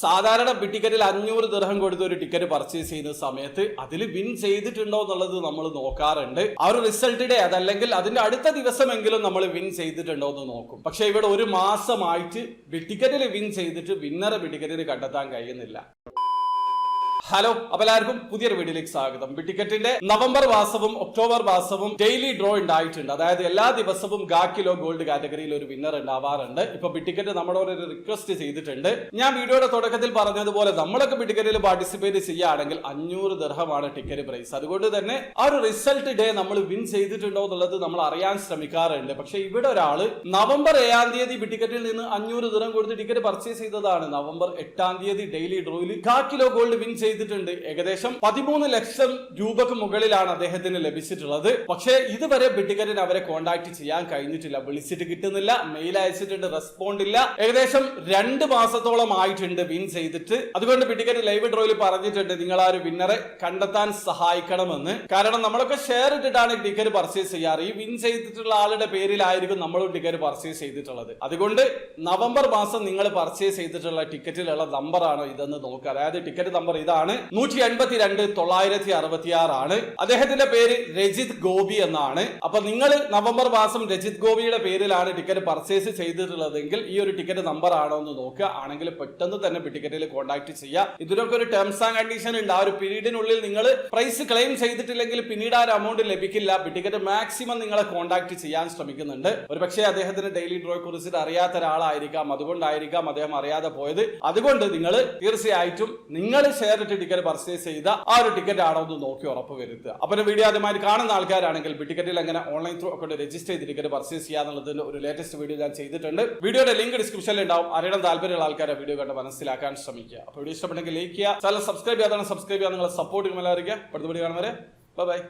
സാധാരണ ടിക്കറ്റിൽ 500 ദിർഹം കൊടുത്ത് ഒരു ടിക്കറ്റ് പർച്ചേസ് ചെയ്യുന്ന സമയത്ത് അതിൽ വിൻ ചെയ്തിട്ടുണ്ടോ എന്നുള്ളത് നമ്മൾ നോക്കാറുണ്ട്. ആ ഒരു റിസൾട്ട് ഡേ അതല്ലെങ്കിൽ അതിന്റെ അടുത്ത ദിവസമെങ്കിലും നമ്മൾ വിൻ ചെയ്തിട്ടുണ്ടോ എന്ന് നോക്കും. പക്ഷെ ഇവിടെ ഒരു മാസമായിട്ട് ടിക്കറ്റിൽ വിൻ ചെയ്തിട്ട് വിന്നറെ ടിക്കറ്റിന് കണ്ടെത്താൻ കഴിയുന്നില്ല. ഹലോ, അപ്പോൾ എല്ലാവർക്കും പുതിയൊരു വീഡിയോയിലേക്ക് സ്വാഗതം. ടിക്കറ്റിന്റെ നവംബർ മാസവും ഒക്ടോബർ മാസവും ഡെയിലി ഡ്രോ ഉണ്ടായിട്ടുണ്ട്. അതായത് എല്ലാ ദിവസവും ഗാക്കിലോ ഗോൾഡ് കാറ്റഗറിയിൽ ഒരു വിന്നർ ഉണ്ടാവാറുണ്ട്. ഇപ്പൊ ടിക്കറ്റ് നമ്മളോട് ഒരു റിക്വസ്റ്റ് ചെയ്തിട്ടുണ്ട്. ഞാൻ വീഡിയോയുടെ തുടക്കത്തിൽ പറഞ്ഞതുപോലെ നമ്മളൊക്കെ ടിക്കറ്റിൽ പാർട്ടിസിപ്പേറ്റ് ചെയ്യുകയാണെങ്കിൽ 500 ദിർഹമാണ് ടിക്കറ്റ് പ്രൈസ്. അതുകൊണ്ട് തന്നെ ആ ഒരു റിസൾട്ട് ഡേ നമ്മൾ വിൻ ചെയ്തിട്ടുണ്ടോ എന്നുള്ളത് നമ്മൾ അറിയാൻ ശ്രമിക്കാറുണ്ട്. പക്ഷെ ഇവിടെ ഒരാള് നവംബർ 7-ാം തീയതി ടിക്കറ്റിൽ നിന്ന് 500 ദിർഹം കൊടുത്ത് ടിക്കറ്റ് പർച്ചേസ് ചെയ്തതാണ്. നവംബർ 8-ാം തീയതി ഡെയിലി ഡ്രോയിൽ ഗാക്കിലോ ഗോൾഡ് വിൻ ചെയ്തിട്ടുണ്ട്. ഏകദേശം 13 ലക്ഷം രൂപക്ക് മുകളിലാണ് അദ്ദേഹത്തിന് ലഭിച്ചിട്ടുള്ളത്. പക്ഷേ ഇതുവരെ ടിക്കറ്റിന് അവരെ കോൺടാക്ട് ചെയ്യാൻ കഴിഞ്ഞിട്ടില്ല. വിളിച്ചിട്ട് കിട്ടുന്നില്ല, മെയിൽ അയച്ചിട്ടുണ്ട്, റെസ്പോണ്ട് ഇല്ല. ഏകദേശം 2 മാസത്തോളം ആയിട്ടുണ്ട് വിൻ ചെയ്തിട്ട്. അതുകൊണ്ട് ടിക്കറ്റ് ലൈവ് ഡ്രോയിൽ പറഞ്ഞിട്ടുണ്ട് നിങ്ങൾ ആ ഒരു വിന്നറെ കണ്ടെത്താൻ സഹായിക്കണമെന്ന്. കാരണം നമ്മളൊക്കെ ഷെയർ ഇട്ടിട്ടാണ് ടിക്കറ്റ് പർച്ചേസ് ചെയ്യാറ്. ഈ വിൻ ചെയ്തിട്ടുള്ള ആളുടെ പേരിലായിരിക്കും നമ്മളും ടിക്കറ്റ് പർച്ചേസ് ചെയ്തിട്ടുള്ളത്. അതുകൊണ്ട് നവംബർ മാസം നിങ്ങൾ പർച്ചേസ് ചെയ്തിട്ടുള്ള ടിക്കറ്റിലുള്ള നമ്പർ ആണോ ഇതെന്ന് നോക്കുക. അതായത് ടിക്കറ്റ് നമ്പർ ഇതാണ് 182,966 ആണ്. അദ്ദേഹത്തിന്റെ പേര് രജിത് ഗോപി എന്നാണ്. അപ്പൊ നിങ്ങൾ നവംബർ മാസം രജിത് ഗോപിയുടെ പേരിലാണ് ടിക്കറ്റ് പർച്ചേസ് ചെയ്തിട്ടുള്ളതെങ്കിൽ ഈ ഒരു ടിക്കറ്റ് നമ്പർ ആണോ എന്ന് നോക്കുക. ആണെങ്കിൽ പെട്ടെന്ന് തന്നെ ടിക്കറ്റിൽ കോൺടാക്ട് ചെയ്യുക. ഇതിനൊക്കെ ഒരു ടേംസ് ആൻഡ് കണ്ടീഷൻ ഉണ്ട്. ആ ഒരു പീരീഡിനുള്ളിൽ നിങ്ങൾ പ്രൈസ് ക്ലെയിം ചെയ്തിട്ടില്ലെങ്കിൽ പിന്നീട് ആ ഒരു എമൗണ്ട് ലഭിക്കില്ല. ടിക്കറ്റ് മാക്സിമം നിങ്ങളെ കോൺടാക്ട് ചെയ്യാൻ ശ്രമിക്കുന്നുണ്ട്. ഒരു പക്ഷേ അദ്ദേഹത്തിന് ഡെയിലി ഡ്രോയെ കുറിച്ചിട്ട് അറിയാത്ത ഒരാളായിരിക്കാം. അതുകൊണ്ടായിരിക്കാം അദ്ദേഹം അറിയാതെ പോയത്. അതുകൊണ്ട് നിങ്ങൾ തീർച്ചയായിട്ടും നിങ്ങൾ ഷെയർ ടിക്കറ്റ് പർച്ചേസ് ചെയ്ത ആ ഒരു ടിക്കറ്റ് ആണോ എന്ന് നോക്കി ഉറപ്പ് വരുത്തുക. അപ്പൊ വീഡിയോ ആദ്യമായി കാണുന്ന ആൾക്കാരാണെങ്കിൽ ടിക്കറ്റിൽ എങ്ങനെ ഓൺലൈൻ ത്രൂ അക്കൗണ്ട് രജിസ്റ്റർ ചെയ്ത് ടിക്കറ്റ് പർച്ചേസ് ചെയ്യാന്നുള്ളതിന്റെ ഒരു ലേറ്റസ്റ്റ് വീഡിയോ ഞാൻ ചെയ്തിട്ടുണ്ട്. വീഡിയോയുടെ ലിങ്ക് ഡിസ്ക്രിപ്ഷനിൽ ഉണ്ടാവും. അറിയാൻ താല്പര്യമുള്ള ആൾക്കാരെ വീഡിയോ കണ്ട് മനസ്സിലാക്കാൻ ശ്രമിക്കുക. അപ്പോൾ വീഡിയോ ഇഷ്ടപ്പെട്ടെങ്കിൽ ലൈക്ക് ചെയ്യുക, ചാനൽ സബ്സ്ക്രൈബ് ചെയ്യാതാണ് സബ്സ്ക്രൈബ് ചെയ്യാൻ നിങ്ങളെ സപ്പോർട്ട് ചെയ്യുമ്പോൾ അടുത്ത വീഡിയോ കാണുന്നവരെ ബൈ.